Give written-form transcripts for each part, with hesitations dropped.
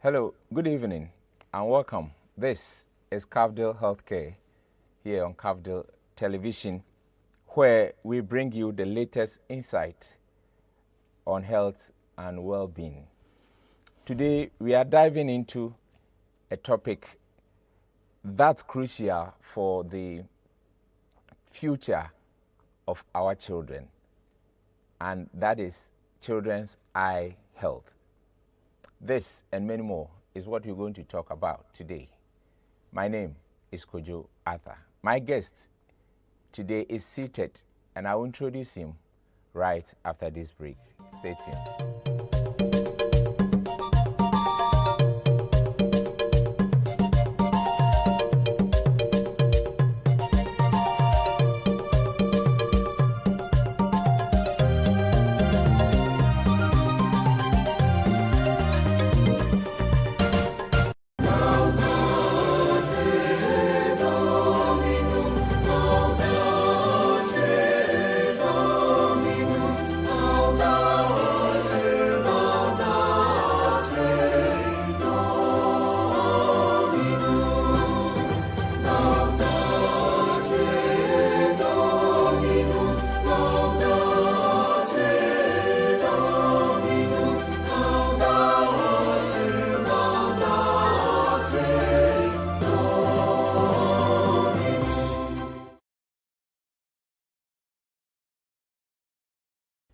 Hello, good evening, and welcome. This is Cafdil Healthcare here on Cafdil Television, where we bring you the latest insight on health and well-being. Today, we are diving into a topic that's crucial for the future of our children, and that is children's eye health. This and many more is what we're going to talk about today. My name is Kojo Arthur. My guest today is seated, and I will introduce him right after this break. Stay tuned.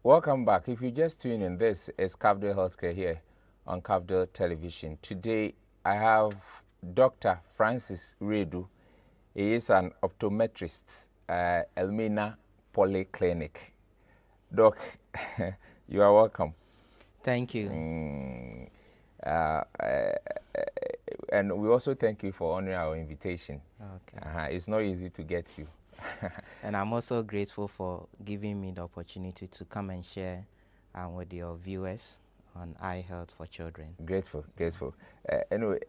Welcome back. If you just tune in, this is Cafdil Healthcare here on Cafdil Television. Today, I have Dr. Francis Redu. He is an optometrist at Elmina Polyclinic. Doc, you are welcome. Thank you. And we also thank you for honoring our invitation. Okay. It's not easy to get you. And I'm also grateful for giving me the opportunity to come and share with your viewers on eye health for children. Grateful. Anyway,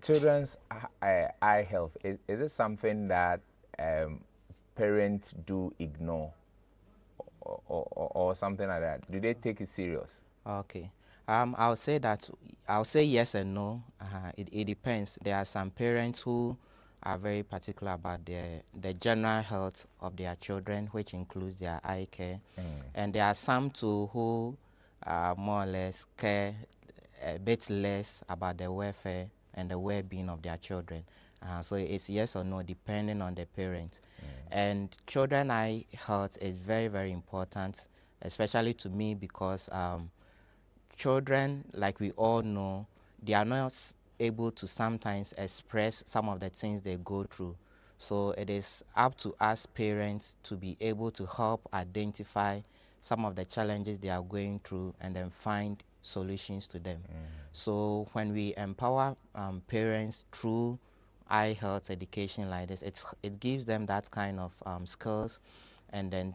children's eye health, is it something that parents do ignore or something like that? Do they take it serious? Okay. I'll say yes and no. It depends. There are some parents who are very particular about the general health of their children, which includes their eye care. And there are some too who more or less care a bit less about the welfare and the well-being of their children. So it's yes or no depending on the parent. And children eye health is very, very important, especially to me because children, like we all know, they are not able to sometimes express some of the things they go through. So it is up to us parents to be able to help identify some of the challenges they are going through and then find solutions to them. So when we empower parents through eye health education like this, it gives them that kind of skills and then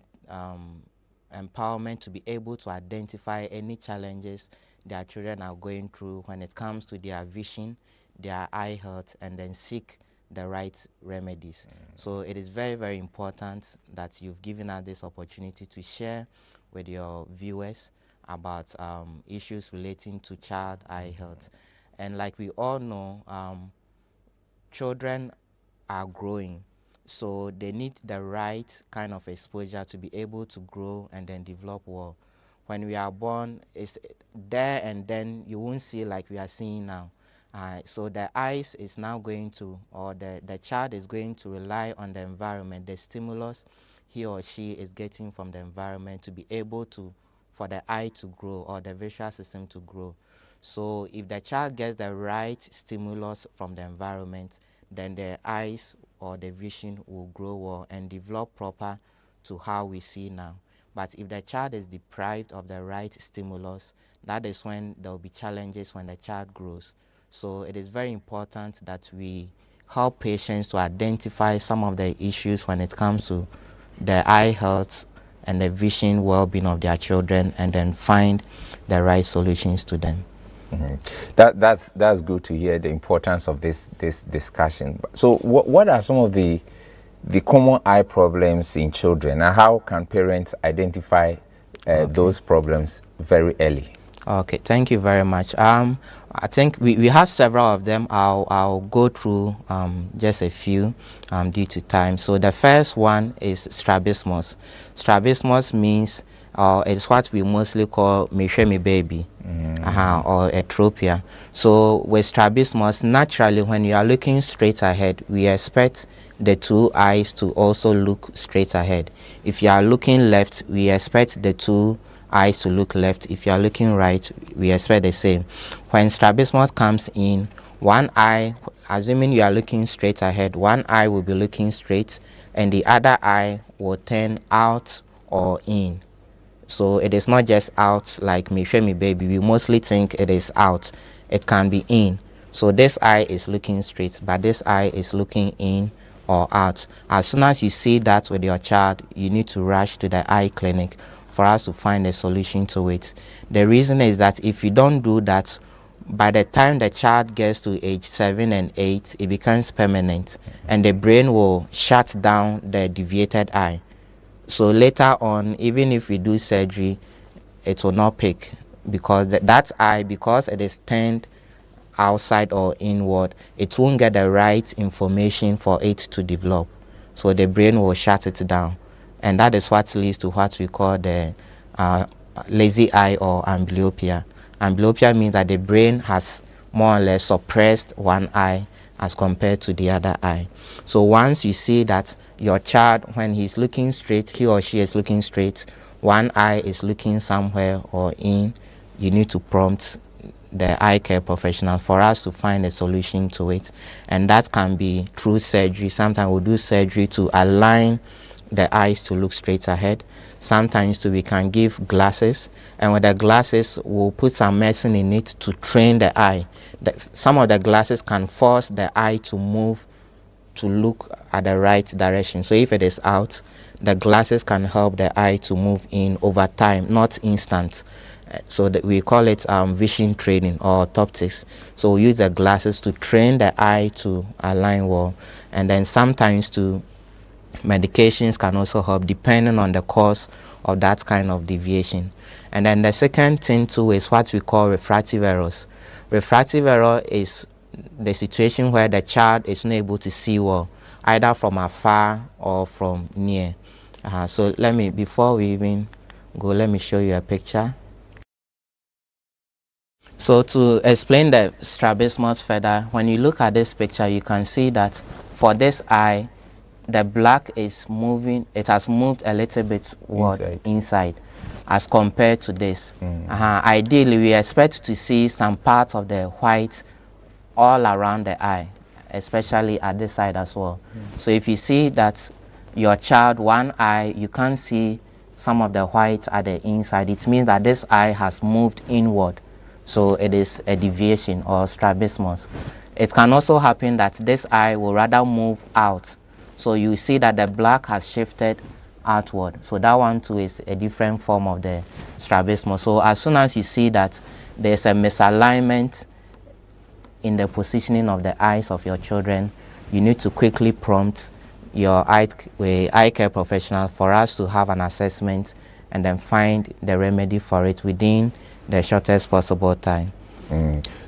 empowerment to be able to identify any challenges their children are going through when it comes to their vision, their eye health, and then seek the right remedies. So it is very, very important that you've given us this opportunity to share with your viewers about issues relating to child eye health. And like we all know, children are growing, so they need the right kind of exposure to be able to grow and then develop well. When we are born, it's there and then you won't see like we are seeing now. So the eyes is now going to, or the child is going to rely on the environment, the stimulus he or she is getting from the environment to be able to, for the eye to grow or the visual system to grow. So if the child gets the right stimulus from the environment, then the eyes or the vision will grow well and develop proper to how we see now. But if the child is deprived of the right stimulus, that is when there will be challenges when the child grows. So it is very important that we help patients to identify some of the issues when it comes to the eye health and the vision well-being of their children and then find the right solutions to them. That's good to hear the importance of this discussion. So what are some of the common eye problems in children, and how can parents identify those problems very early? Okay, thank you very much. I think we have several of them. I'll go through just a few due to time. So the first one is strabismus. Strabismus means it's what we mostly call meshemi baby or atropia. So with strabismus, naturally when you are looking straight ahead, we expect the two eyes to also look straight ahead. If you are looking left, we expect the two eyes to look left. If you are looking right, we expect the same. When strabismus comes in, one eye, assuming you are looking straight ahead, one eye will be looking straight and the other eye will turn out or in. So it is not just out like me baby. We mostly think it is out. It can be in. So this eye is looking straight, but this eye is looking in or out. As soon as you see that with your child, you need to rush to the eye clinic for us to find a solution to it. The reason is that if you don't do that, by the time the child gets to age 7 and 8, it becomes permanent and the brain will shut down the deviated eye. So later on, even if we do surgery, it will not pick because that eye, because it is turned outside or inward, it won't get the right information for it to develop. So the brain will shut it down. And that is what leads to what we call the lazy eye or amblyopia. Amblyopia means that the brain has more or less suppressed one eye as compared to the other eye. So once you see that your child, when he's looking straight, he or she is looking straight, one eye is looking somewhere or in, you need to prompt the eye care professional for us to find a solution to it. And that can be through surgery. Sometimes we'll do surgery to align the eyes to look straight ahead. Sometimes too, we can give glasses, and with the glasses we'll put some medicine in it to train the eye. Some of the glasses can force the eye to move to look at the right direction. So if it is out, the glasses can help the eye to move in over time, not instant. So that we call it vision training or optics. So we use the glasses to train the eye to align well. And then sometimes too, medications can also help depending on the cause of that kind of deviation. And then the second thing too is what we call refractive errors. Refractive error is the situation where the child is not able to see well, either from afar or from near. So before we even go, let me show you a picture. So to explain the strabismus further, when you look at this picture, you can see that for this eye, the black is moving, it has moved a little bit inside as compared to this. Ideally, we expect to see some part of the white all around the eye, especially at this side as well. So if you see that your child, one eye, you can't see some of the white at the inside, it means that this eye has moved inward. So it is a deviation or strabismus. It can also happen that this eye will rather move out. So you see that the black has shifted outward. So that one too is a different form of the strabismus. So as soon as you see that there's a misalignment in the positioning of the eyes of your children, you need to quickly prompt your eye care professional for us to have an assessment and then find the remedy for it within the shortest possible time.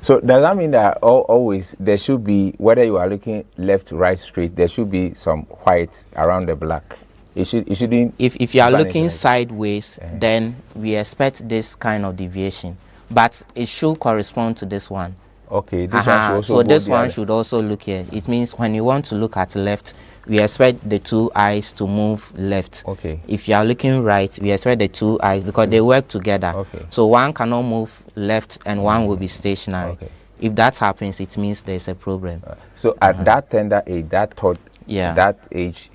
So does that mean that always there should be, whether you are looking left, right, straight, there should be some white around the black? It shouldn't. If you are looking sideways, then we expect this kind of deviation, but it should correspond to this one. Okay, this one should also so this one should also look here. It means when you want to look at left, we expect the two eyes to move left. Okay. If you are looking right, we expect the two eyes, because they work together. Okay. So one cannot move left and one will be stationary. Okay. If that happens, it means there's a problem. So at that tender age, that age,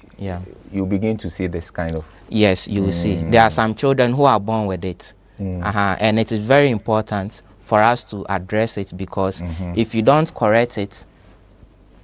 you begin to see this kind of. Yes, you will see. There are some children who are born with it. And it is very important for us to address it, because if you don't correct it,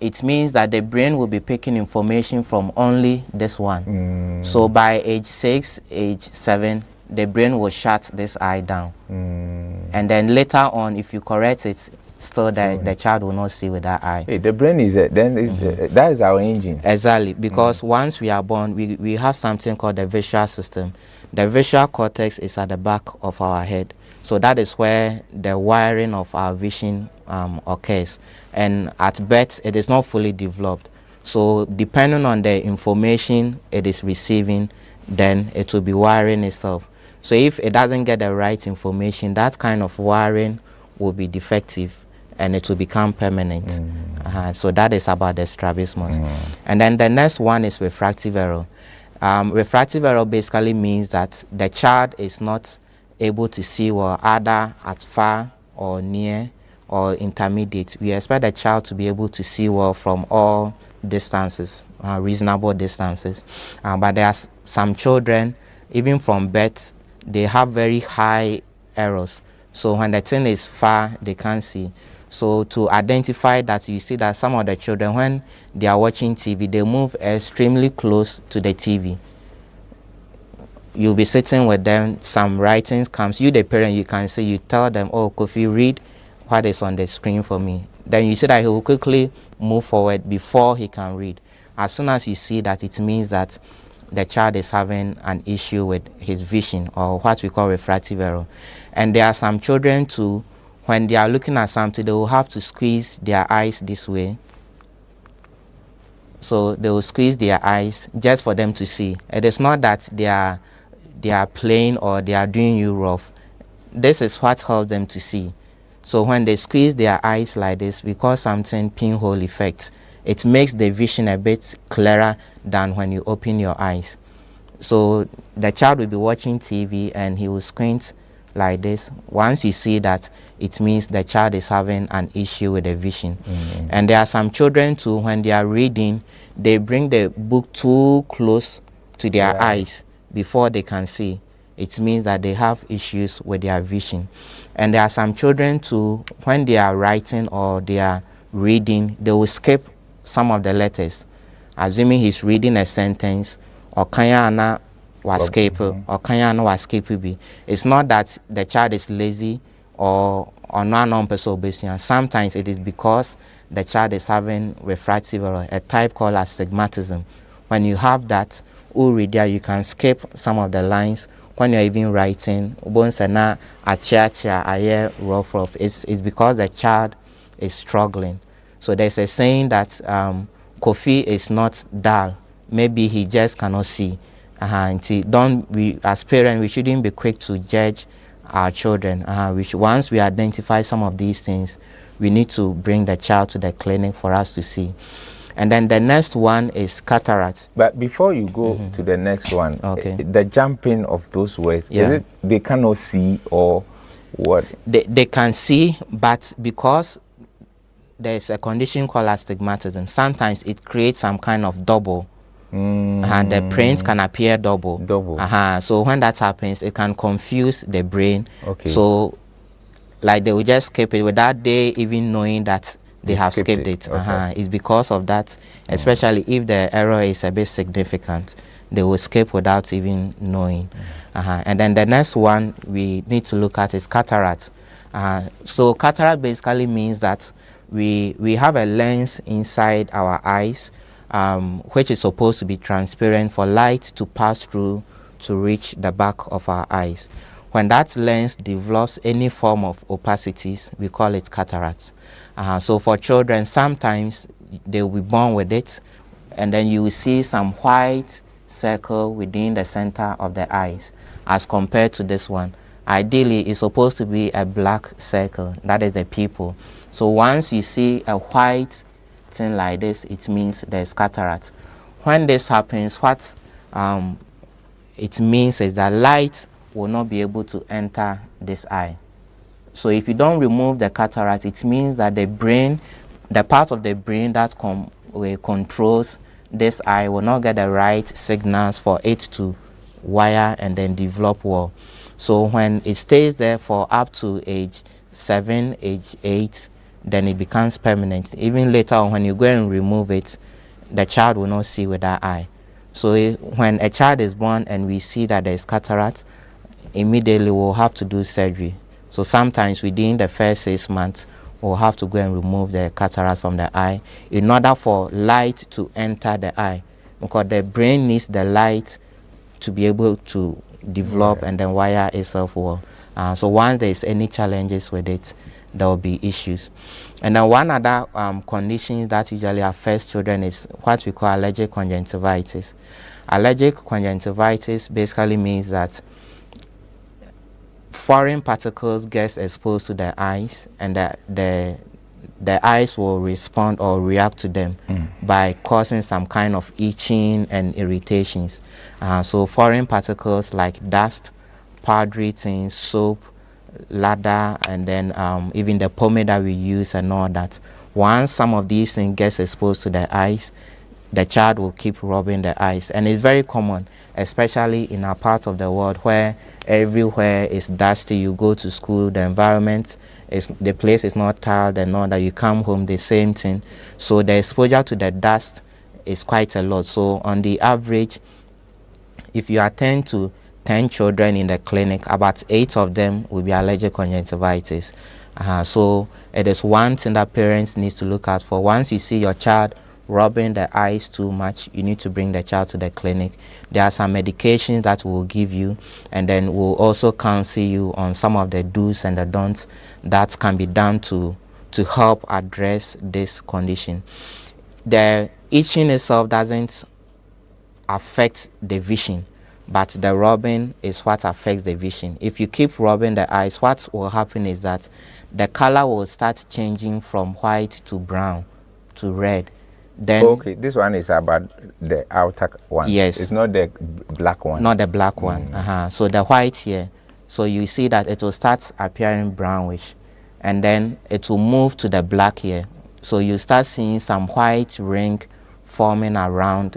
it means that the brain will be picking information from only this one. So by age 6, age 7, the brain will shut this eye down. And then later on, if you correct it, still the child will not see with that eye. Hey, the brain is that is our engine. Exactly, because once we are born, we have something called the visual system. The visual cortex is at the back of our head. So that is where the wiring of our vision occurs. And at birth, it is not fully developed. So depending on the information it is receiving, then it will be wiring itself. So if it doesn't get the right information, that kind of wiring will be defective and it will become permanent. So that is about the strabismus. And then the next one is refractive error. Refractive error basically means that the child is not able to see well, either at far or near or intermediate. We expect the child to be able to see well from all distances, reasonable distances. But there are some children, even from birth, they have very high errors. So when the thing is far, they can't see. So to identify that, you see that some of the children, when they are watching TV, they move extremely close to the TV. You'll be sitting with them, some writings comes, you the parent, you can see, you tell them, oh, Kofi, read what is on the screen for me. Then you see that he will quickly move forward before he can read. As soon as you see that, it means that the child is having an issue with his vision, or what we call refractive error. And there are some children too, when they are looking at something, they will have to squeeze their eyes this way. So they will squeeze their eyes just for them to see. It is not that they are playing or they are doing you rough. This is what helps them to see. So when they squeeze their eyes like this, we call something pinhole effect. It makes the vision a bit clearer than when you open your eyes. So the child will be watching TV and he will squint like this. Once you see that, it means the child is having an issue with the vision. And there are some children too, when they are reading, they bring the book too close to their eyes before they can see. It means that they have issues with their vision. And there are some children too, when they are writing or they are reading, they will skip some of the letters. Assuming he's reading a sentence, or kayana was skip, or kayana was skip. It's not that the child is lazy or non-person. Sometimes it is because the child is having refractive error, a type called astigmatism. When you have that, you can skip some of the lines when you're even writing. It's because the child is struggling. So there's a saying that Kofi is not dull. Maybe he just cannot see. As parents, we shouldn't be quick to judge our children. Once we identify some of these things, we need to bring the child to the clinic for us to see. And then the next one is cataract. But before you go to the next one, the jumping of those words, is it they cannot see or what? They can see, but because there's a condition called astigmatism, sometimes it creates some kind of double. And the prints can appear double. So when that happens, it can confuse the brain. So like they will just skip it without they even knowing that they have skipped it. It's because of that, especially if the error is a bit significant, they will skip without even knowing. And then the next one we need to look at is cataract. So cataract basically means that we have a lens inside our eyes, which is supposed to be transparent for light to pass through to reach the back of our eyes. When that lens develops any form of opacities, we call it cataract. So for children, sometimes they will be born with it, and then you will see some white circle within the center of the eyes, as compared to this one. Ideally, it's supposed to be a black circle, that is the pupil. So once you see a white thing like this, it means there's cataract. When this happens, what it means is that light will not be able to enter this eye. So if you don't remove the cataract, it means that the brain, the part of the brain that controls this eye, will not get the right signals for it to wire and then develop well. So when it stays there for up to age 7, age 8, then it becomes permanent. Even later on, when you go and remove it, the child will not see with that eye. So when a child is born and we see that there is cataract, immediately we'll have to do surgery. So sometimes within the first 6 months, we'll have to go and remove the cataract from the eye in order for light to enter the eye, because the brain needs the light to be able to develop and then wire itself well. So once there's any challenges with it, there will be issues. And then one other condition that usually affects children is what we call allergic conjunctivitis. Allergic conjunctivitis basically means that foreign particles get exposed to the eyes, and the eyes will respond or react to them by causing some kind of itching and irritations. So foreign particles like dust, powdery things, soap, lather, and then even the pomade that we use and all that. Once some of these things gets exposed to the eyes, the child will keep rubbing the eyes. And it's very common, especially in our part of the world where everywhere is dusty. You go to school, the environment is, the place is not tiled and all that. You come home, the same thing. So the exposure to the dust is quite a lot. So on the average, if you attend to 10 children in the clinic, about 8 of them will be allergic conjunctivitis. So it is one thing that parents need to look out for. Once you see your child rubbing the eyes too much, you need to bring the child to the clinic. There are some medications that we'll give you, and then we'll also counsel you on some of the do's and the don'ts that can be done to help address this condition. The itching itself doesn't affect the vision, but the rubbing is what affects the vision. If you keep rubbing the eyes, what will happen is that the color will start changing from white to brown to red. Then okay, this one is about the outer one. Yes. It's not the black one. Not the black one. So the white here. So you see that it will start appearing brownish, and then it will move to the black here. So you start seeing some white ring forming around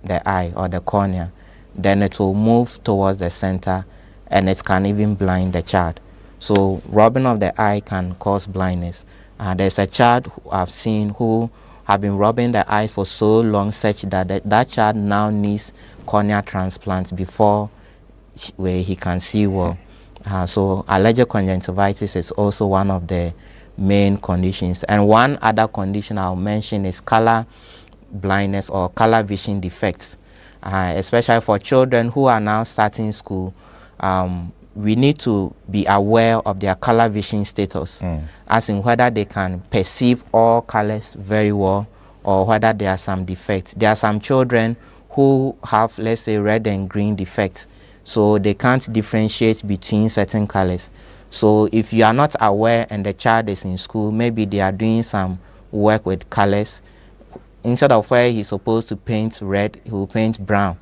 the eye or the cornea. Then it will move towards the center, and it can even blind the child. So rubbing of the eye can cause blindness. There's a child who I've seen who have been rubbing the eye for so long such that that child now needs cornea transplant before where he can see well. So allergic conjunctivitis is also one of the main conditions. And one other condition I'll mention is color blindness or color vision defects, especially for children who are now starting school. We need to be aware of their color vision status, as in whether they can perceive all colors very well or whether there are some defects. There are some children who have, let's say, red and green defects, so they can't differentiate between certain colors. So if you are not aware and the child is in school, maybe they are doing some work with colors. Instead of where he's supposed to paint red, he will paint brown.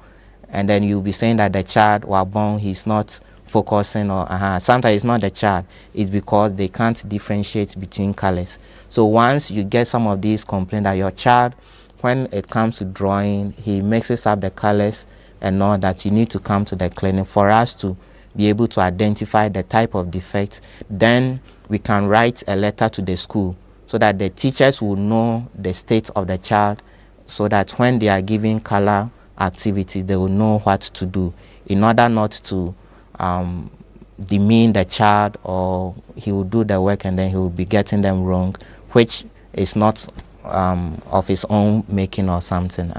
And then you'll be saying that the child was born, he's not focusing, or sometimes it's not the child, it's because they can't differentiate between colors. So once you get some of these complaints that your child, when it comes to drawing, he mixes up the colors and all that, you need to come to the clinic for us to be able to identify the type of defect. Then we can write a letter to the school so that the teachers will know the state of the child, so that when they are giving color activities, they will know what to do in order not to demean the child, or he will do the work and then he will be getting them wrong, which is not of his own making or something.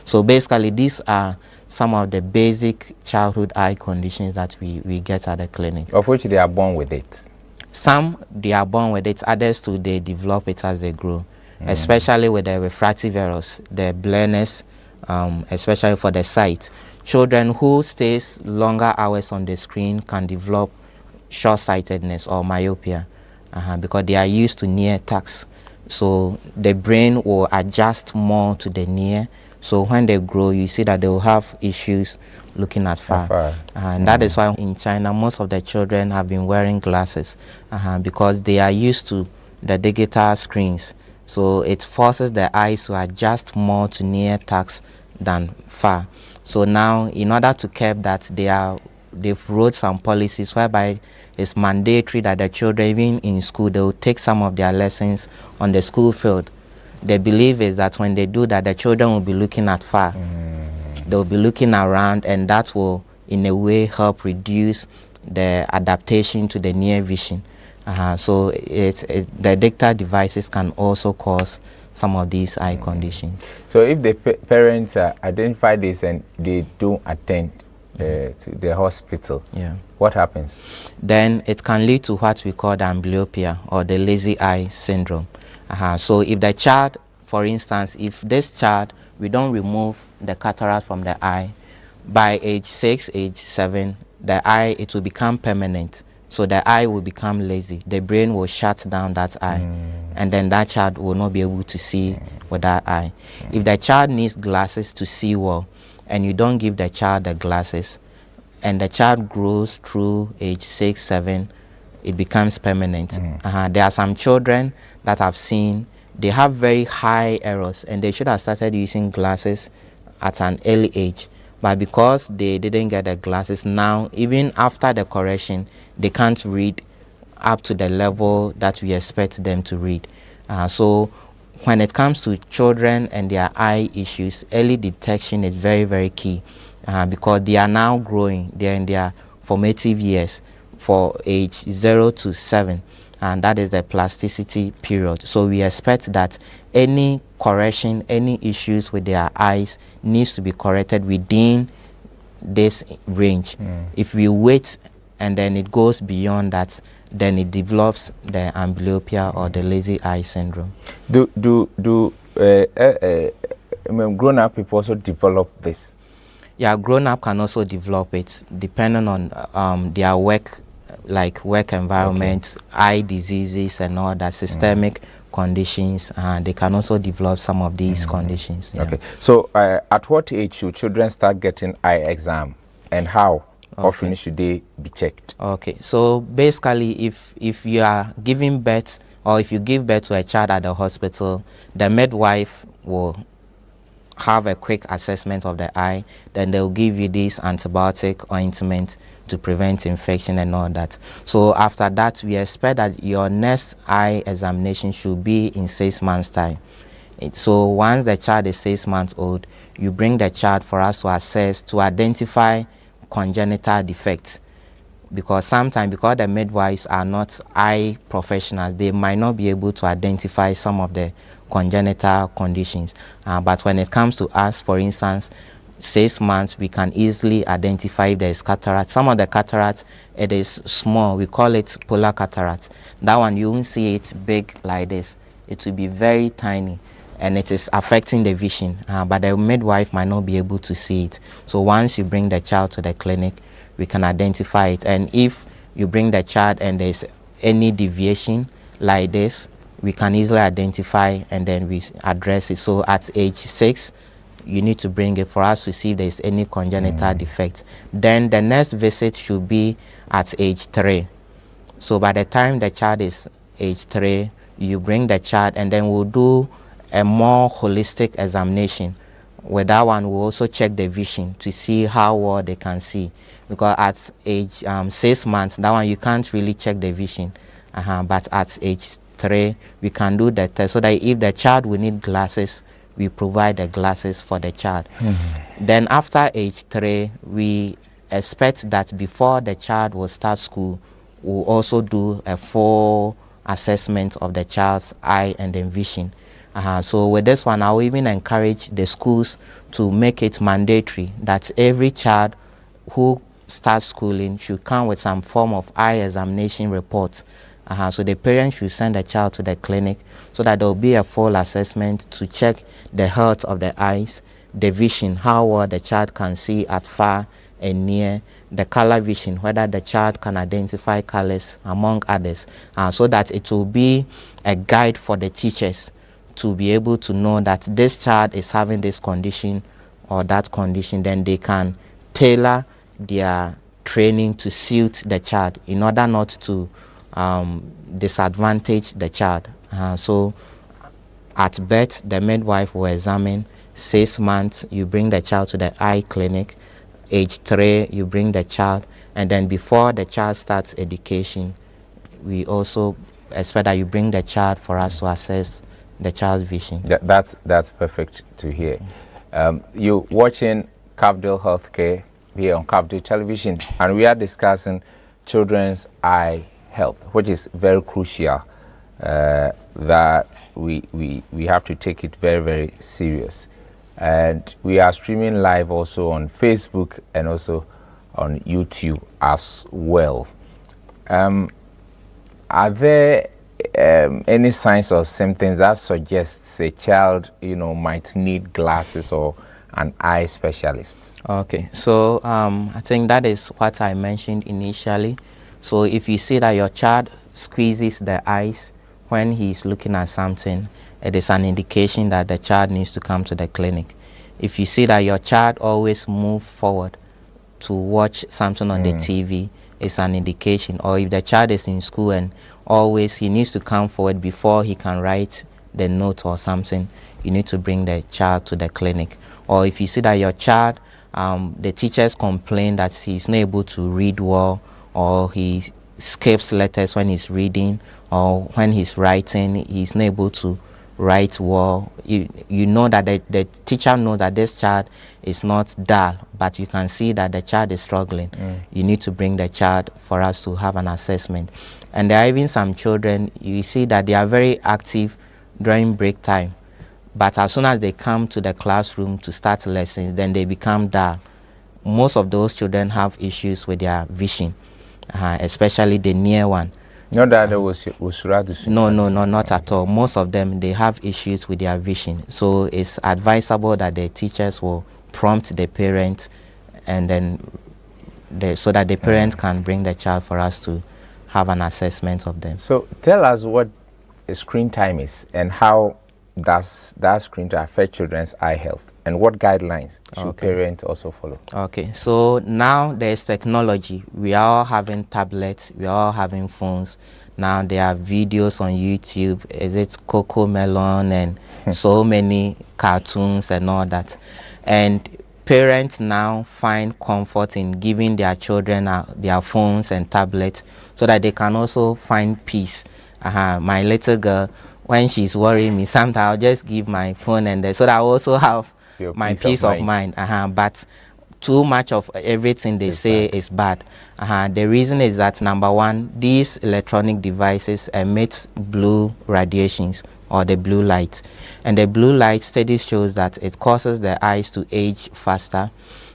So basically these are some of the basic childhood eye conditions that we get at the clinic. Of which they are born with it. Some they are born with it, others too they develop it as they grow, especially with the refractive errors, the blurriness, especially for the sight. Children who stays longer hours on the screen can develop short-sightedness or myopia because they are used to near task. So the brain will adjust more to the near. So when they grow, you see that they will have issues looking at far. And that is why in China, most of the children have been wearing glasses because they are used to the digital screens. So it forces the eyes to adjust more to near tasks than far. So now, in order to curb that, they've wrote some policies whereby it's mandatory that the children, even in school, they will take some of their lessons on the school field. The belief is that when they do that, the children will be looking at far. They'll be looking around, and that will, in a way, help reduce the adaptation to the near vision. So the digital devices can also cause some of these eye conditions. So if the parents identify this and they don't attend, to the hospital, Yeah. what happens? Then it can lead to what we call the amblyopia or the lazy eye syndrome. So if the child, for instance, if this child, we don't remove the cataract from the eye, by age 6, age 7, the eye, it will become permanent. So the eye will become lazy. The brain will shut down that eye. And then that child will not be able to see with that eye. If the child needs glasses to see well, and you don't give the child the glasses, and the child grows through age 6, 7, it becomes permanent. There are some children that I've seen, they have very high errors, and they should have started using glasses at an early age. But because they didn't get the glasses, now, even after the correction, they can't read up to the level that we expect them to read. So when it comes to children and their eye issues, early detection is very, very key, because they are now growing. They are in their formative years for age 0 to 7, and that is the plasticity period. So we expect that any correction, any issues with their eyes needs to be corrected within this range. If we wait and then it goes beyond that, then it develops the amblyopia or the lazy eye syndrome. Do grown-up people also develop this? Yeah, grown-up can also develop it depending on their work environment, eye diseases and all that, systemic conditions, and they can also develop some of these conditions. Yeah. Okay, so at what age should children start getting eye exam, and how often should they be checked? Okay, so basically if you are giving birth, or if you give birth to a child at the hospital, the midwife will have a quick assessment of the eye, then they'll give you this antibiotic ointment to prevent infection and all that. So after that, we expect that your next eye examination should be in 6 months' time. So once the child is 6 months old, you bring the child for us to assess, to identify congenital defects. Because sometimes, because the midwives are not eye professionals, they might not be able to identify some of the congenital conditions. But when it comes to us, for instance, 6 months, we can easily identify if there is cataract. Some of the cataract, it is small. We call it polar cataract. That one, you won't see it big like this. It will be very tiny, and it is affecting the vision. But the midwife might not be able to see it. So once you bring the child to the clinic, we can identify it. And if you bring the child and there's any deviation like this, we can easily identify and then we address it. So at age 6, you need to bring it for us to see if there's any congenital defect. Then the next visit should be at age 3. So by the time the child is age 3, you bring the child, and then we'll do a more holistic examination. With that one, we'll also check the vision to see how well they can see. Because at age 6 months, that one you can't really check the vision. But at age 3, we can do the test, so that if the child will need glasses, we provide the glasses for the child. Then after age 3, we expect that before the child will start school, we'll also do a full assessment of the child's eye and then vision. So with this one, I'll even encourage the schools to make it mandatory that every child who starts schooling should come with some form of eye examination report. So the parents should send the child to the clinic so that there will be a full assessment to check the health of the eyes, the vision, how well the child can see at far and near, the color vision, whether the child can identify colors, among others, so that it will be a guide for the teachers to be able to know that this child is having this condition or that condition. Then they can tailor their training to suit the child in order not to disadvantage the child. So at birth, the midwife will examine. 6 months, you bring the child to the eye clinic. Age 3, you bring the child. And then before the child starts education, we also expect that you bring the child for us to assess the child's vision. That's perfect to hear. You're watching Cafdil Healthcare here on Cafdil Television, and we are discussing children's eye health, which is very crucial, that we have to take it very, very serious. And we are streaming live also on Facebook and also on YouTube as well. Are there any signs or symptoms that suggests a child, might need glasses or an eye specialist? Okay, so I think that is what I mentioned initially. So if you see that your child squeezes the eyes when he's looking at something, it is an indication that the child needs to come to the clinic. If you see that your child always move forward to watch something on the TV, it's an indication. Or if the child is in school and always he needs to come forward before he can write the note or something, you need to bring the child to the clinic. Or if you see that your child, the teachers complain that he's not able to read well, or he skips letters when he's reading, or when he's writing, he's not able to write well. You know that the teacher knows that this child is not dull, but you can see that the child is struggling. You need to bring the child for us to have an assessment. And there are even some children, you see that they are very active during break time, but as soon as they come to the classroom to start lessons, then they become dull. Most of those children have issues with their vision, especially the near one. Not that there was No, not at all. Most of them, they have issues with their vision. So it's advisable that the teachers will prompt the parent, and then so that the parent can bring the child for us to have an assessment of them. So tell us what screen time is and how does that screen time affect children's eye health, and what guidelines should parents also follow? Okay, so now there's technology. We are all having tablets, we are all having phones. Now there are videos on YouTube, is it Coco Melon and so many cartoons and all that. And parents now find comfort in giving their children their phones and tablets so that they can also find peace. My little girl, when she's worrying me, sometimes I'll just give my phone and so that I also have my peace of mind. But too much of everything they say is bad. The reason is that, number one, these electronic devices emit blue radiations, or the blue light. And the blue light study shows that it causes the eyes to age faster,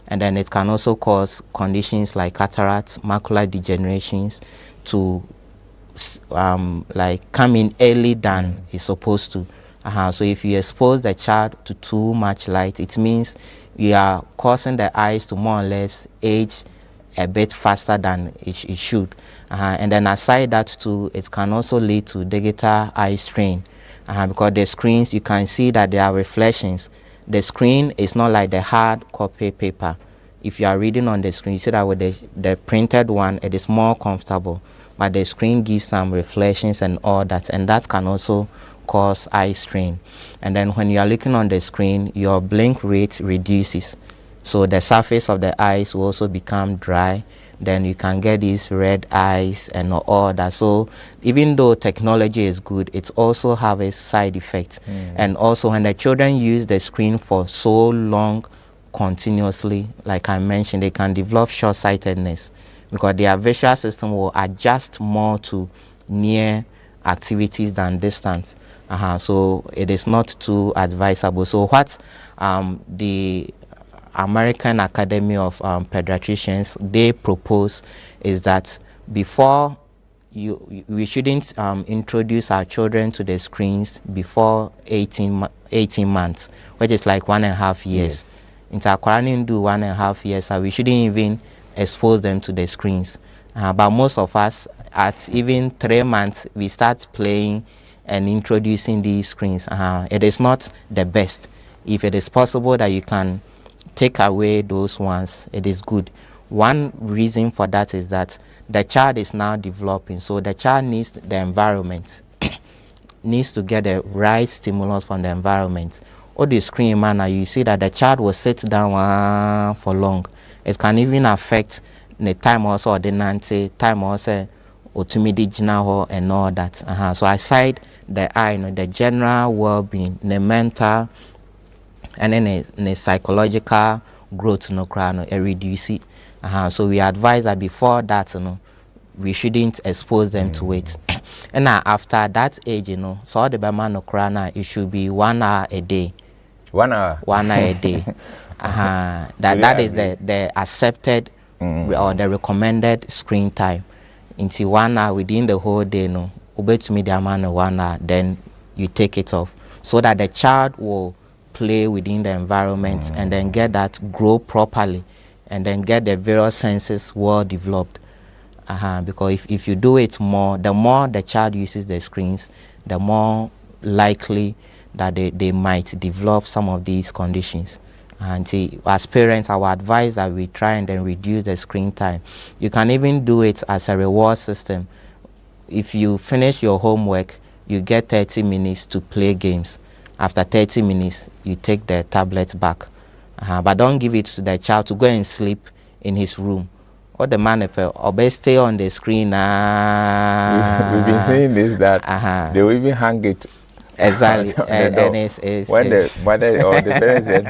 and then it can also cause conditions like cataracts, macular degenerations to like come in early than it's supposed to. So if you expose the child to too much light, it means you are causing the eyes to more or less age a bit faster than it should. And then aside that too, it can also lead to digital eye strain, because the screens, you can see that there are reflections. The screen is not like the hard copy paper. If you are reading on the screen, you see that with the printed one, it is more comfortable, but the screen gives some reflections and all that, and that can also cause eye strain. And then when you are looking on the screen, your blink rate reduces, so the surface of the eyes will also become dry. Then you can get these red eyes and all that. So even though technology is good, it also have a side effect. And also when the children use the screen for so long continuously, like I mentioned, they can develop short-sightedness because their visual system will adjust more to near activities than distance. So it is not too advisable. So what the American Academy of Pediatricians, they propose is that before we shouldn't introduce our children to the screens before 18 months, which is like 1.5 years. Into Aquarium do 1.5 years, so we shouldn't even expose them to the screens. But most of us, at even 3 months, we start playing and introducing these screens. It is not the best. If it is possible that you can take away those ones, it is good. One reason for that is that the child is now developing, so the child needs the environment, needs to get the right stimulus from the environment. Or the screen manner, you see that the child will sit down for long. It can even affect the time also, the Nancy time also, or and all that. So aside the eye, the general well-being, the mental, and then the psychological growth, reduce it. So we advise that before that, we shouldn't expose them to it. And now after that age, so the Bama it should be 1 hour a day. 1 hour? 1 hour a day. That is the accepted or the recommended screen time. Into 1 hour within the whole day, no, to me the amount of 1 hour, then you take it off so that the child will play within the environment and then get that grow properly and then get the various senses well developed. Because if you do it more, the more the child uses the screens, the more likely that they might develop some of these conditions. And as parents, our advice that we try and then reduce the screen time. You can even do it as a reward system. If you finish your homework, you get 30 minutes to play games. After 30 minutes, you take the tablet back. But don't give it to the child to go and sleep in his room. Or the man or stay on the screen. We've been saying this, that they will even hang it. Exactly. And when the mother or the parents said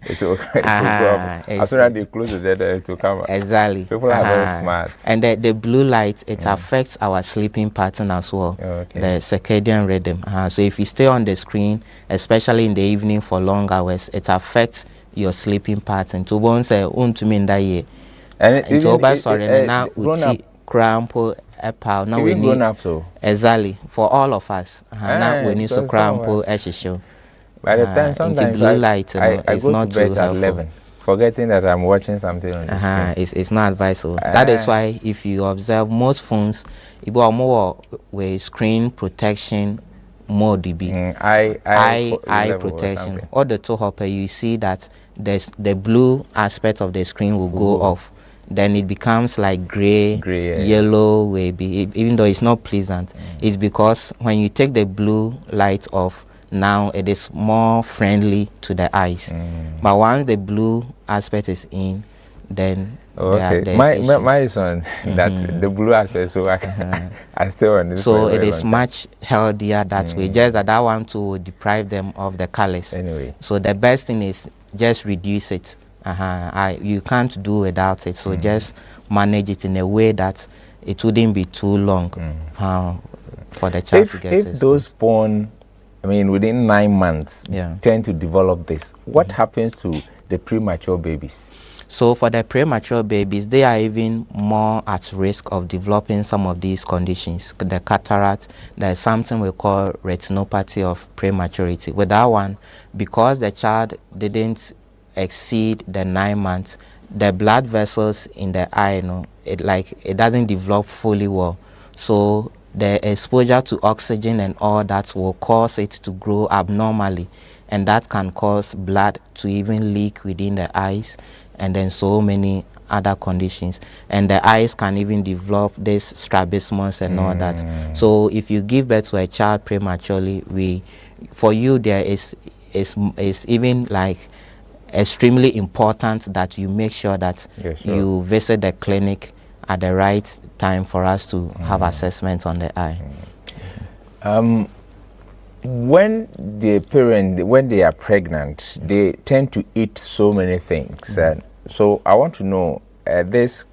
it will go up. As soon as they close the door, it will come. Exactly. People are very smart. And the blue light, it affects our sleeping pattern as well. Okay. The circadian rhythm. So if you stay on the screen, especially in the evening for long hours, it affects your sleeping pattern. To one say, to me in that year. And even now crampo. Now we need grown up, so exactly for all of us. Now we need to crampo show. By the time sometimes blue light, I it's go not to bed too at 11, forgetting that I'm watching something on the screen. It's not advisable. That is why if you observe most phones, it are more with screen protection mode. Eye protection. Or the toe hopper, you see that the blue aspect of the screen will go off. Then it becomes like gray yellow, maybe, even though it's not pleasant. It's because when you take the blue light off, now it is more friendly to the eyes. But once the blue aspect is in, then my son that the blue aspect, so I still on this. So it is much healthier that way. Just that one to deprive them of the colors. Anyway, so the best thing is just reduce it. You can't do without it, so just manage it in a way that it wouldn't be too long for the child to get it. If those born, within 9 months, tend to develop this, what happens to the premature babies? So for the premature babies, they are even more at risk of developing some of these conditions. The cataract, there's something we call retinopathy of prematurity. With that one, because the child didn't exceed the 9 months, the blood vessels in the eye, it doesn't develop fully well. So the exposure to oxygen and all that will cause it to grow abnormally, and that can cause blood to even leak within the eyes, and then so many other conditions. And the eyes can even develop this strabismus and all that. So if you give birth to a child prematurely, for you there is even like extremely important that you make sure that you visit the clinic at the right time for us to have assessment on the eye. When they are pregnant, they tend to eat so many things. So I want to know, this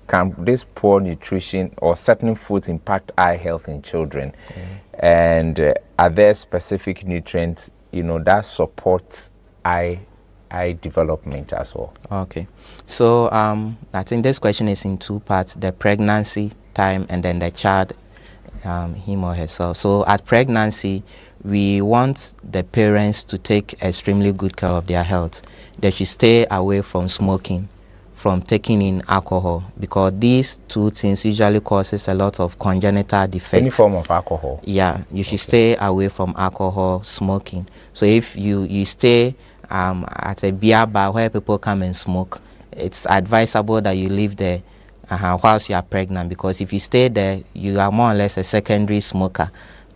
poor nutrition or certain foods impact eye health in children, and are there specific nutrients that support eye development as well? Okay, so I think this question is in two parts: the pregnancy time and then the child, him or herself. So at pregnancy, we want the parents to take extremely good care of their health. They should stay away from smoking, from taking in alcohol, because these two things usually causes a lot of congenital defects. Any form of alcohol? Yeah, you should stay away from alcohol, smoking. So if you stay at a beer bar where people come and smoke, it's advisable that you live there whilst you are pregnant, because if you stay there, you are more or less a secondary smoker.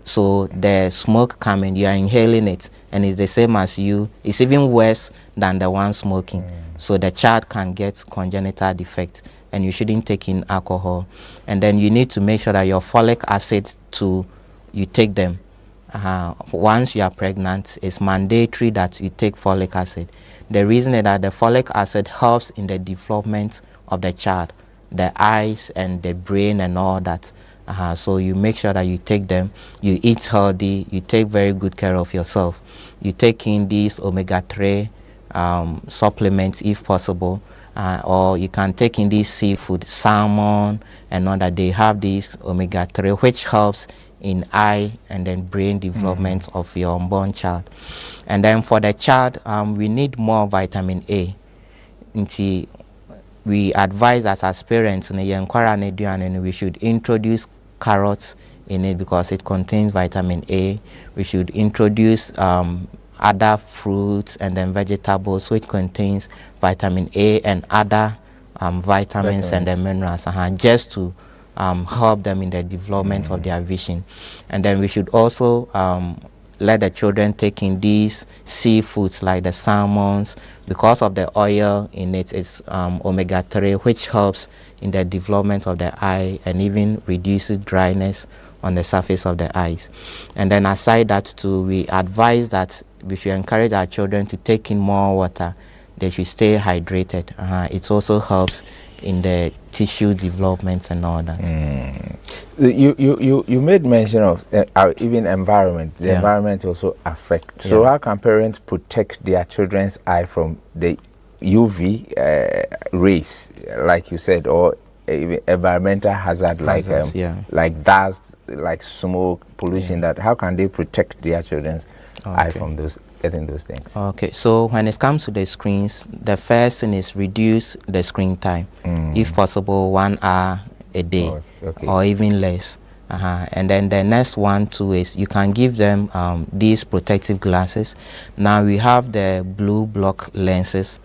So the smoke coming, you are inhaling it, and it's the same as you. It's even worse than the one smoking. So the child can get congenital defect, and you shouldn't take in alcohol. And then you need to make sure that your folic acid you take them. Once you are pregnant, it's mandatory that you take folic acid. The reason is that the folic acid helps in the development of the child, the eyes and the brain and all that. So you make sure that you take them, you eat healthy, you take very good care of yourself. You take in these omega-3 supplements if possible, or you can take in this seafood, salmon, and all that. They have this omega-3, which helps in eye and then brain development of your unborn child. And then for the child, we need more vitamin A. We advise that as parents, we should introduce carrots in it because it contains vitamin A. We should introduce other fruits and then vegetables which contains vitamin A and other vitamins and then minerals, just to help them in the development of their vision. And then we should also let the children take in these seafoods like the salmons, because of the oil in it. It's omega-3, which helps in the development of the eye and even reduces dryness on the surface of the eyes. And then aside that too, we advise that we should encourage our children to take in more water. They should stay hydrated. It also helps in the tissue development and all that. You made mention of even environment. The environment also affects. So how can parents protect their children's eye from the UV rays, like you said, or environmental hazard like dust, like smoke, pollution? That how can they protect their children's eye from getting those things? Okay, so when it comes to the screens, the first thing is reduce the screen time, if possible 1 hour a day, or even less. And then the next one too is you can give them these protective glasses. Now we have the blue block lenses.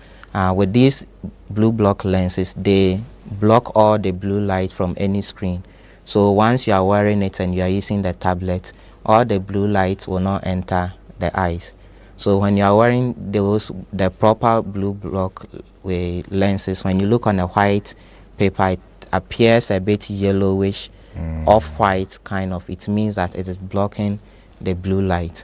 With these blue block lenses, they block all the blue light from any screen. So once you are wearing it and you are using the tablet, all the blue light will not enter the eyes. So when you are wearing the proper blue block lenses, when you look on a white paper, it appears a bit yellowish, off-white kind of. It means that it is blocking the blue light.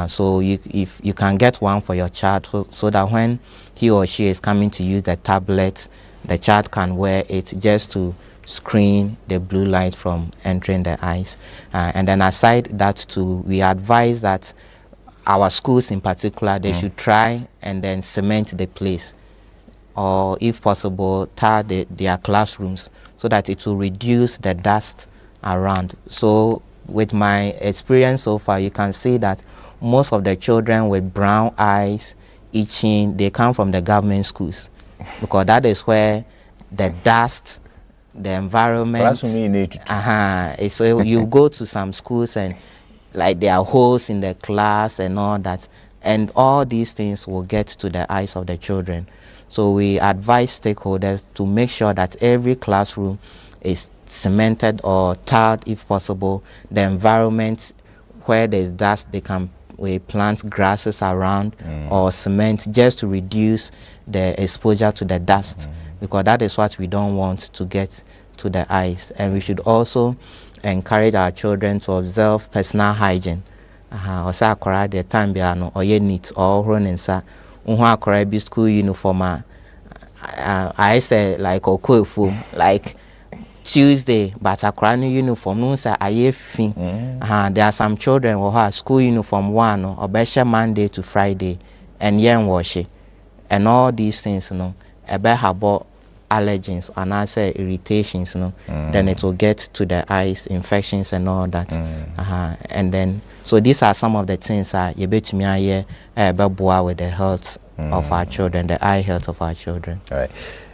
So if you can get one for your child, so that when he or she is coming to use the tablet, the child can wear it just to screen the blue light from entering the eyes. And then aside that too, we advise that our schools in particular, they should try and then cement the place, or if possible tar their classrooms, so that it will reduce the dust around. So with my experience so far, you can see that most of the children with brown eyes, itching, they come from the government schools, because that is where the dust, the environment. So you go to some schools and like there are holes in the class and all that, and all these things will get to the eyes of the children. So we advise stakeholders to make sure that every classroom is cemented or tarred if possible. The environment where there's dust, they can plant grasses around or cement, just to reduce the exposure to the dust, because that is what we don't want to get to the eyes. And we should also encourage our children to observe personal hygiene. Osa akora the time biano or ye neat or runensa unha akora bi school uniform. I say like okofu like Tuesday, but akora no uniform no say aye fin. There are some children who have school uniform one or besha Monday to Friday and yen wash it, and all these things, you know, ebe habo allergens and I say irritations, you know, then it will get to the eyes, infections and all that. And then so these are some of the things that you bet me here with the health of our children, the eye health of our children. All right.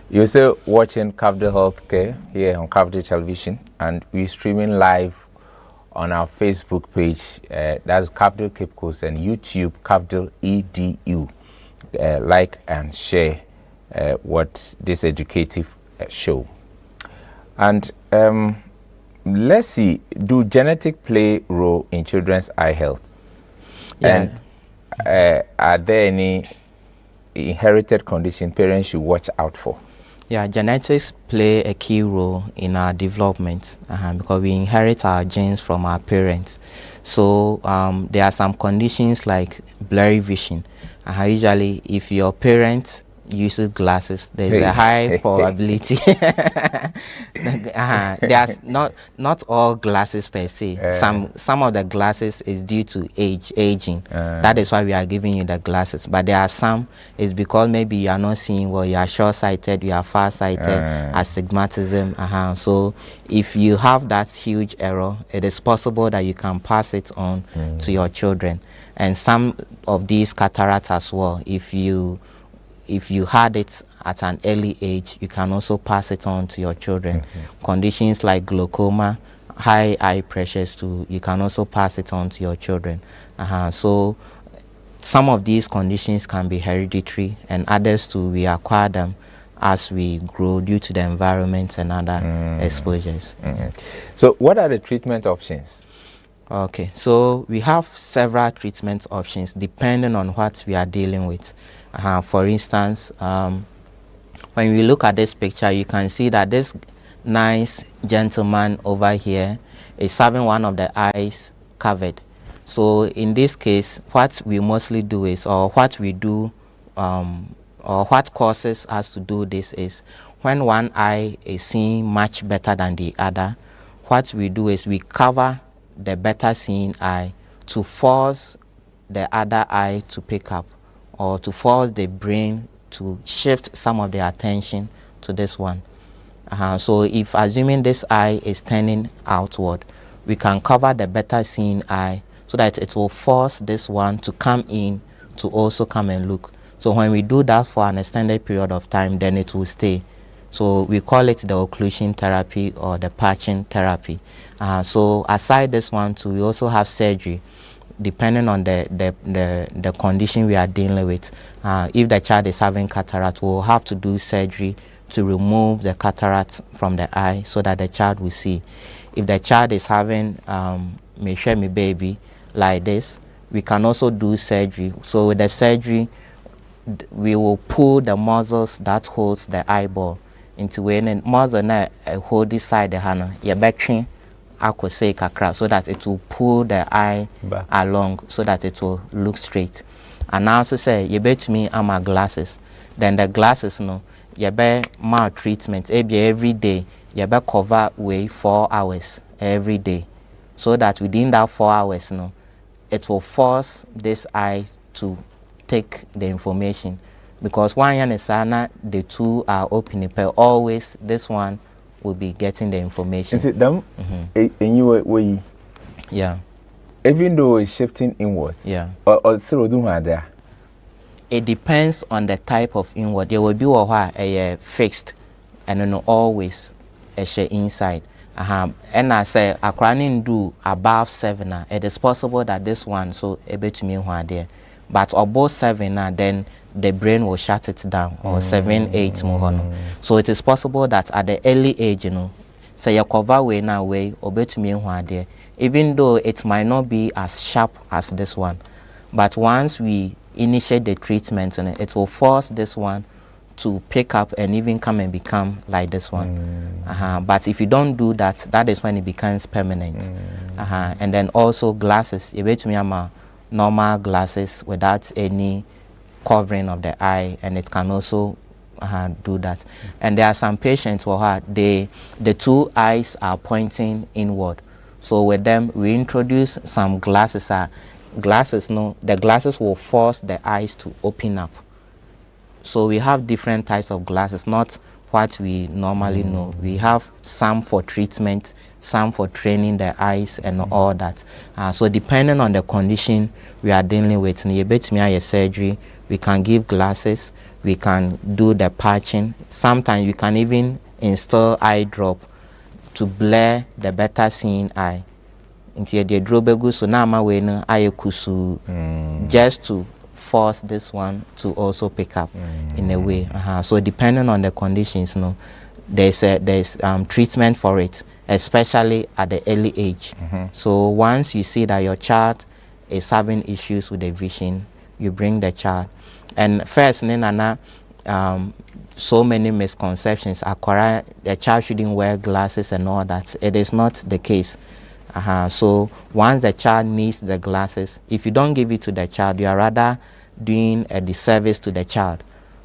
You're still watching Cafdil Healthcare here on Cafdil Television, and we're streaming live on our Facebook page. That's Cafdil Cape Coast, and YouTube Cafdil EDU. Like and share what this educative show. And let's see, do genetic play role in children's eye health? And are there any inherited condition parents should watch out for? Yeah, genetics play a key role in our development because we inherit our genes from our parents. So there are some conditions like blurry vision. Usually if your parent uses glasses, there's a high probability. There's not all glasses per se. Some of the glasses is due to aging. That is why we are giving you the glasses. But there are some is because maybe you are not seeing well, you are short-sighted, you are far-sighted, astigmatism. So if you have that huge error, it is possible that you can pass it on to your children. And some of these cataracts as well, if you had it at an early age, you can also pass it on to your children. Conditions like glaucoma, high eye pressures too, you can also pass it on to your children. So some of these conditions can be hereditary, and others too, we acquire them as we grow due to the environment and other exposures. So what are the treatment options? Okay, so we have several treatment options depending on what we are dealing with. For instance, when we look at this picture, you can see that this nice gentleman over here is having one of the eyes covered. So in this case, what we mostly do is, or what we do, or what causes us to do this is, when one eye is seeing much better than the other, what we do is we cover the better seeing eye to force the other eye to pick up, or to force the brain to shift some of the attention to this one. So if assuming this eye is turning outward, we can cover the better seeing eye so that it will force this one to come in to also come and look. So when we do that for an extended period of time, then it will stay. So we call it the occlusion therapy or the patching therapy. So aside this one too, we also have surgery depending on the condition we are dealing with. If the child is having cataract, we'll have to do surgery to remove the cataract from the eye so that the child will see. If the child is having me baby like this, we can also do surgery. So with the surgery, we will pull the muscles that holds the eyeball into when and muscle na hold this side the hand your battery say kakra so that it will pull the eye along so that it will look straight. And now also say you bet me my glasses, then the glasses no you be maltreatment every day, you be cover way 4 hours every day, so that within that 4 hours no it will force this eye to take the information, because one and the two are open, but always this one will be getting the information. Is it them? In your way? Yeah. Even though it's shifting inwards? Yeah. Or still doing there? It depends on the type of inward. There will be a fixed and then always a share inside. And I say a craning do above 7. It is possible that this one so able to me one there. But above 7 then the brain will shut it down, or 7, 8 more. So it is possible that at the early age, say you cover way now way or to me one there, even though it might not be as sharp as this one. But once we initiate the treatment, it will force this one to pick up and even come and become like this one. But if you don't do that, that is when it becomes permanent. And then also glasses, you bet me normal glasses without any covering of the eye, and it can also do that. And there are some patients who the two eyes are pointing inward. So with them, we introduce some glasses. The glasses will force the eyes to open up. So we have different types of glasses, not what we normally know. We have some for treatment, some for training the eyes and all that. So depending on the condition we are dealing with, a surgery, we can give glasses, we can do the patching. Sometimes we can even install eye drop to blur the better seeing eye. So just to force this one to also pick up in a way. So depending on the conditions, there's treatment for it, especially at the early age. So once you see that your child is having issues with the vision, you bring the child. And first, so many misconceptions. The child shouldn't wear glasses and all that. It is not the case. So once the child needs the glasses, if you don't give it to the child, you are rather doing a disservice to the child.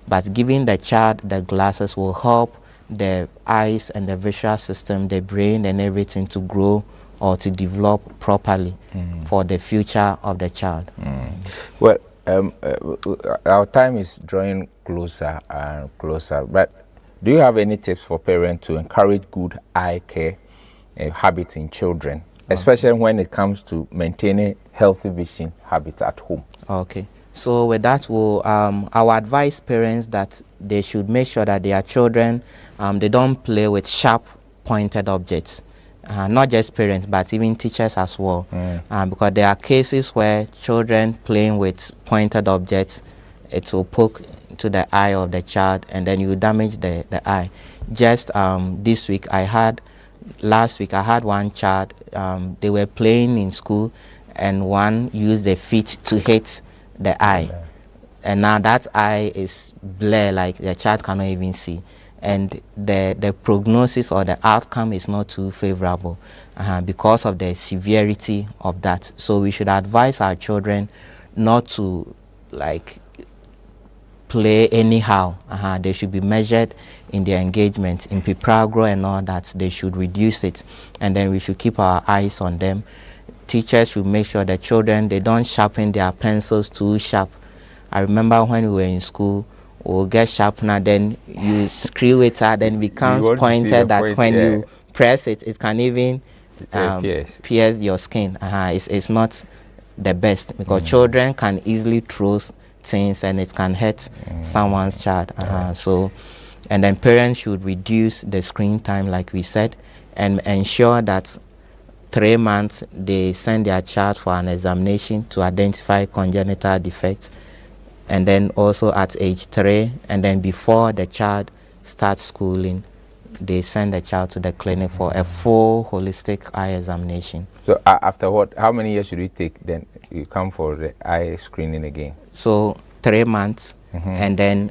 but giving the child the glasses will help the eyes and the visual system, the brain and everything to grow or to develop properly for the future of the child. Well, our time is drawing closer and closer, but do you have any tips for parents to encourage good eye care habits in children, especially when it comes to maintaining healthy vision habits at home? Okay. So with that, I'll advise parents that they should make sure that their children, they don't play with sharp pointed objects. Not just parents, but even teachers as well. Because there are cases where children playing with pointed objects, it will poke to the eye of the child and then you damage the eye. Just last week I had one child, they were playing in school and one used their feet to hit the eye. And now that eye is blurred, like the child cannot even see. And the prognosis or the outcome is not too favorable because of the severity of that. So we should advise our children not to like play anyhow. They should be measured in their engagement, in pipagro and all that. They should reduce it, and then we should keep our eyes on them. Teachers should make sure the children, they don't sharpen their pencils too sharp. I remember when we were in school, we'll get sharpener, then you screw it out, then it becomes pointed that when you press it, it can even pierce your skin. It's not the best because children can easily throw things and it can hurt someone's child. So, and then parents should reduce the screen time, like we said, and ensure that 3 months they send their child for an examination to identify congenital defects, and then also at age 3, and then before the child starts schooling, they send the child to the clinic for a full holistic eye examination. So after what, how many years should it take then you come for the eye screening again? So 3 months, and then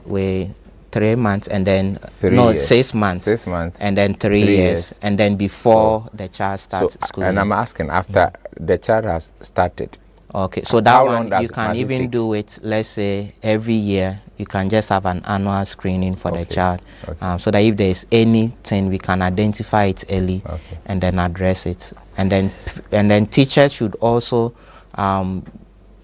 3 months, and then 6 months. 6 months. And then 3 years. And then before the child starts school. And I'm asking after the child has started. Okay, so that one you can even do it, let's say every year. You can just have an annual screening for the child, so that if there is anything, we can identify it early and then address it. And then teachers should also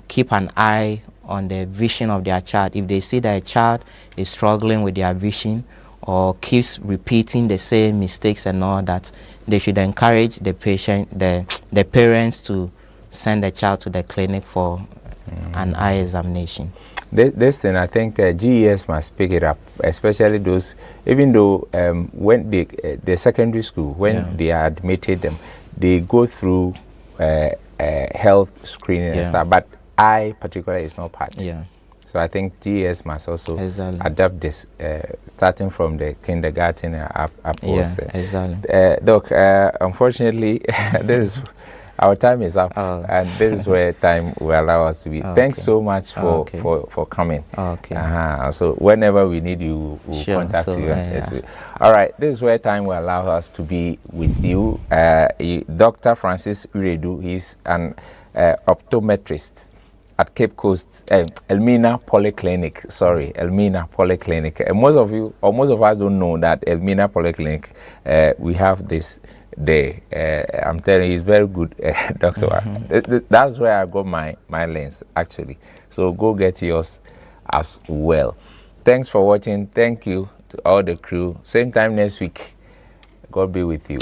keep an eye on the vision of their child. If they see that a child is struggling with their vision or keeps repeating the same mistakes and all that, they should encourage the parents to send the child to the clinic for an eye examination. This thing, I think GES must pick it up, especially those, even though when the secondary school, when they are admitted them, they go through health screening and stuff, but eye particularly is not part. So I think GES must also adapt this, starting from the kindergarten upwards. Doc, unfortunately, this is our time is up, and this is where time will allow us to be. Thanks so much for coming. So whenever we need you, we'll contact you. All right, this is where time will allow us to be with you. Dr. Francis Uredu, he's an optometrist at Cape Coast, Elmina Polyclinic. Sorry, Elmina Polyclinic. Most of you, or most of us don't know that Elmina Polyclinic, we have this there. I'm telling you, he's very good doctor. That's where I got my lens, actually. So go get yours as well. Thanks for watching. Thank you to all the crew. Same time next week. God be with you.